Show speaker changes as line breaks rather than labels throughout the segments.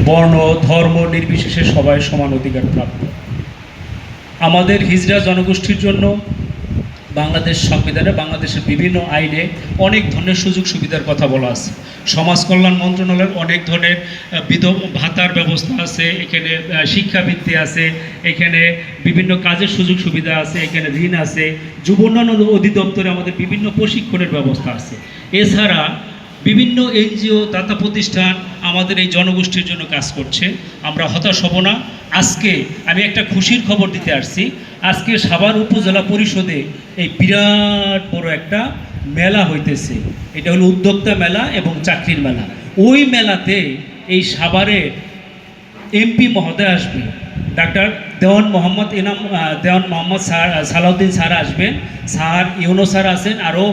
বর্ণ ধর্ম নির্বিশেষে সবাই সমান অধিকার প্রাপ্ত। আমাদের হিজড়া জনগোষ্ঠীর জন্য বাংলাদেশ সংবিধানে, বাংলাদেশের বিভিন্ন আইনে অনেক ধরনের সুযোগ সুবিধার কথা বলা আছে। সমাজ কল্যাণ মন্ত্রণালয়ের অনেক ধরনের ভাতার ব্যবস্থা আছে, এখানে শিক্ষাবৃত্তি আছে, এখানে বিভিন্ন কাজের সুযোগ সুবিধা আছে, এখানে ঋণ আছে, যুব উন্নয়ন অধিদপ্তরে আমাদের বিভিন্ন প্রশিক্ষণের ব্যবস্থা আছে। এছাড়া বিভিন্ন এনজিও দাতা প্রতিষ্ঠান আমাদের এই জনগোষ্ঠীর জন্য কাজ করছে। আমরা হতাশ হব না। আজকে আমি একটা খুশির খবর দিতে আসছি। আজকে সাভার উপজেলা পরিষদে এই বিরাট বড় একটা মেলা হইতেছে। এটা হলো উদ্যোক্তা মেলা এবং চাকরির মেলা। ওই মেলাতে এই সাভারের এমপি মহোদয় আসবে, ডাক্তার দেওয়ান মোহাম্মদ সালাউদ্দিন স্যার আসবেন, স্যার ইউনো স্যার আছেন, আরও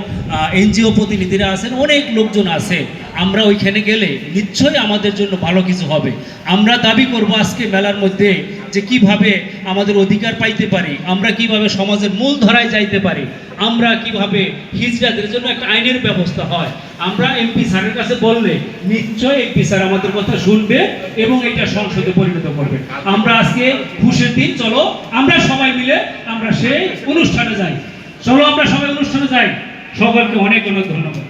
এনজিও প্রতিনিধিরা আছেন, অনেক লোকজন আছে। আমরা ওইখানে গেলে নিশ্চয়ই আমাদের জন্য ভালো কিছু হবে। আমরা দাবি করব আজকে মেলার মধ্যে যে কিভাবে আমাদের অধিকার পাইতে পারি, আমরা কিভাবে সমাজের মূল ধারায় যাইতে পারি, আমরা কিভাবে হিজড়াদের জন্য একটা আইনের ব্যবস্থা হয়। আমরা এমপি স্যারের কাছে বললে নিশ্চয় এমপি স্যার আমাদের কথা শুনবে এবং এটা সংসদে পরিণত করবে। আমরা আজকে খুশির দিন, চলো আমরা সবাই মিলে আমরা সেই অনুষ্ঠানে যাই। চলো আমরা সবাই অনুষ্ঠানে যাই। সকলকে অনেক অনেক ধন্যবাদ।